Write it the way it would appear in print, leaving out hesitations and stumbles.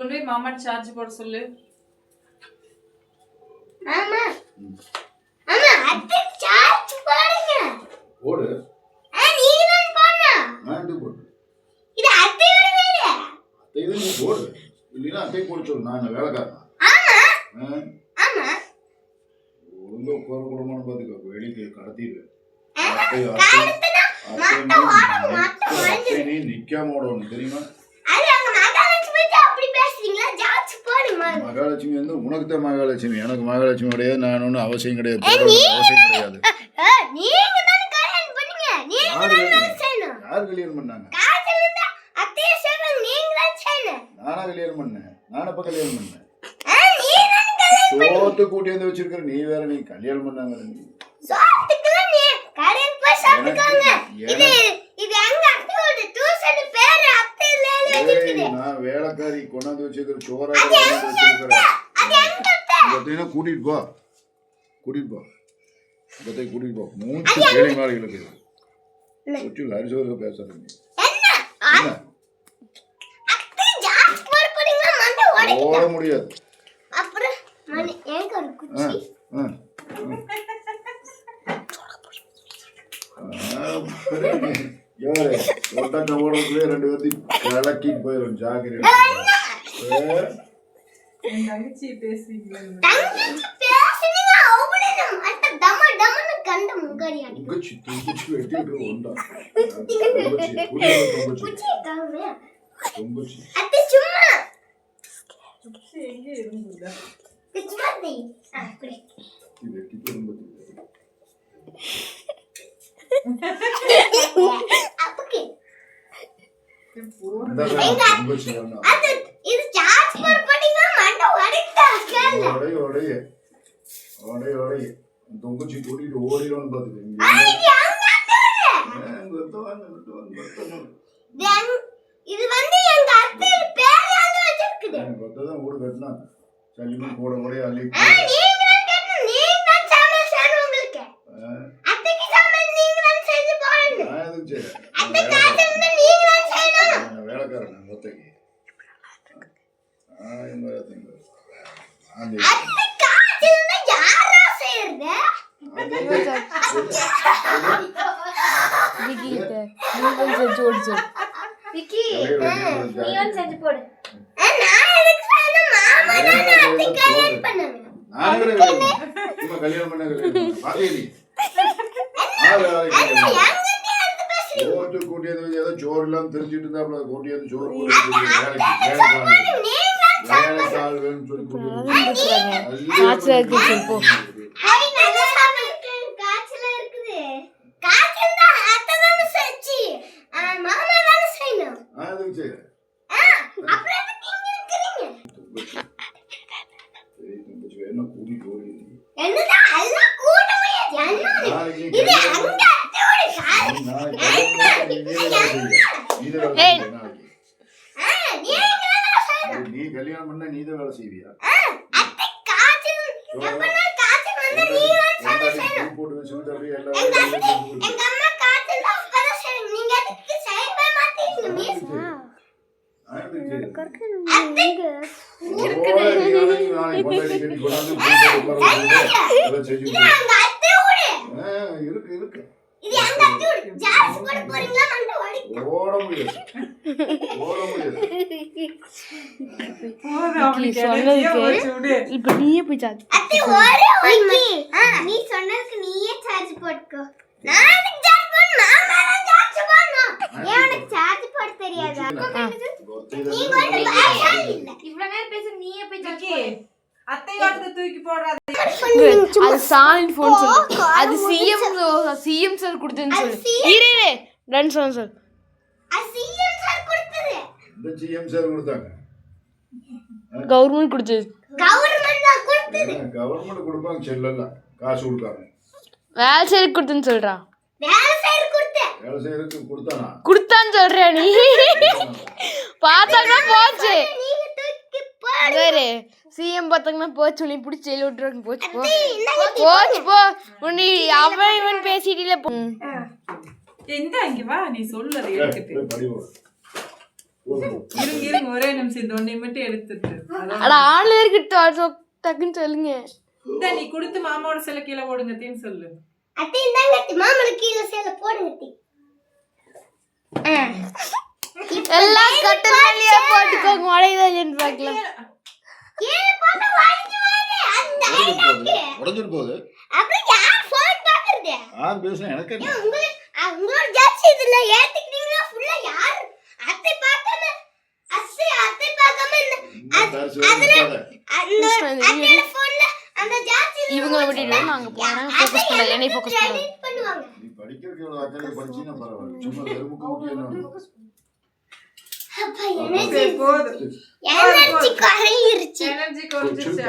சொல்லு மாமா சார்ஜ் போட சொல்லு. ஆமா ஆமா அத்தை சார்ஜ் போடுங்க. போடு. நீங்க தான் போடணும். நான் இது போடு. இது அத்தையோட வீடு. அத்தை நீ போடு. இல்லைன்னா அத்தை போட சொல்லு. நான் வேலைக்காரன். ஆமா ஆமா ஒழுங்கா போற குடும்பம்னு பாத்துக்கோ. வெளியே கடத்திடுவேன். நீ நிக்காம ஓடணும் தெரியுமா? மகாலட்சுமி வந்து உனக்கு தான் மகாலட்சுமி, எனக்கு மகாலட்சுமி கிடையாது. நான் ஒன்றும் அவசியம் கிடையாது. அவசியம் கிடையாது. யார் கல்யாணம் பண்ணாங்க? நானா கல்யாணம் பண்ணேன்? நான் எப்ப கல்யாணம் பண்ணேன்? சோத்து கூட்டி வந்து வச்சிருக்கிற நீ வேற. நீ கல்யாணம் பண்ணாங்க நான் வேலைக்காரி கொண்டாந்து வச்சிருக்கிற சோறா வச்சிருக்கிறேன். கூட்டிட்டு போ கூட்டிட்டு போ கூட்டிட்டு போ. மூச்சு கேள்வி மாறிகளுக்கு அரிசோத பேசுறீங்க. ஓட முடியாது. ரெண்டு பேர்த்தையும் கலக்கிட்டு போயிடும். ஜாக்கிரதை. தொங்குச்சி கூட்டிட்டு ஓடிடும் பாத்துக்கோங்க. ஊடு கட்டினாங்க சளிமா கூட ஓடி அள்ளி வேலைக்காரன் மொத்தக்கு கல்யாணம் பண்ண ஓட்டு கூட்டியது ஏதோ சோறு எல்லாம் தெரிஞ்சுட்டு இருந்தா கூட்டியது சோறு வேலைக்கால் வேணும்னு நீ கல்யாணம் பண்ண நீ தான் வேலை செய்வியா? போட்டு வச்சுக்கிட்டு அப்படியே எல்லா இருக்கு இருக்கு. ஓட முடியாது ஓட முடியாது. இப்ப நீயே போய் சார்ஜ் நீ சொன்னதுக்கு நீயே சார்ஜ் போட்டுக்கோ. நான் சார்ஜ் போடணும். எனக்கு சார்ஜ் போட தெரியாதா? நீ வந்து பாயா இல்ல. இவ்வளவு நேரம் பேச நீயே போய் சார்ஜ் போடு. அத்தை வந்து தூக்கி போடாத. அது சாலிட் ஃபோன் சொல்லு. அது சிஎம் சார் கொடுத்தேன்னு சொல்லு. இரு டன் சொல் சார். அது சிஎம் சார் கொடுத்தது. இந்த சிஎம் சார் கொடுத்தாங்க. கவர்மெண்ட் கொடுத்தது. கவர்மெண்ட் தான் கொடுத்தது. கவர்மெண்ட் கொடுப்பாங்க செல்லல காசு கொடுக்காம. வேலை செய்ய கொடுத்தேன்னு சொல்றா. வேலை செய்ய கொடுத்தே. வேலை செய்யறதுக்கு கொடுத்தானா? கொடுத்தான்னு சொல்றியா நீ? பார்த்தாங்க போச்சு. நீங்க தூக்கி போடு. வேற சிஎம் பார்த்தாங்கன்னா போச்சு நீ பிடிச்சி ஜெயில விட்டுறாங்க. போச்சு போ போச்சு போ. உன்னை அவன் இவன் பேசிட்டே போ. எந்த அங்க வா நீ சொல்லுறது எனக்கு. இருங்க ஒரே நிமிஷம் இந்த ஒன்றை மட்டும் எடுத்துட்டு அட ஆளு இருக்கு டக்குன்னு சொல்லுங்க. இந்த நீ கொடுத்து மாமாவோட சில கீழே போடுங்க தீன்னு சொல்லு. அத்தை இந்தாங்க அத்தை, மாமாவுக்கு கீழே சேல போடுங்க அத்தை. எல்லாம் கட்டலையே போட்டுக்கோங்க, உடையதான்னு பார்க்கலாம். கீழே போட்டா வளைஞ்சு வருது. அந்த ஐடியாக்கு. உடஞ்சிட்டு போகுது. அப்புறம் யார் ஃபோன் பாக்குறது? யார் பேசுனா எனக்கு என்ன? உங்களோட ஜாஸ்தி இதுல ஏத்திக்கிட்டீங்கன்னா ஃபுல்லா யார் அத்தை பார்க்காம அத்தை பார்க்காம அந்த போன்ல அந்த ஜாஸ்தி இவங்களை விட்டுட்டு நாங்க போறோம். ஃபோக்கஸ் பண்ணல, என்னை ஃபோக்கஸ் பண்ணல. பண்ணுவாங்க. நீ படிக்கிறதுக்கு எவ்வளவு அக்கறை படிச்சீனா பரவாயில்லை. சும்மா வெறுமுக்கு முக்கியம். அப்பா எனர்ஜி போதும் எனர்ஜி குறையிருச்சு. எனர்ஜி குறைஞ்சிச்சா?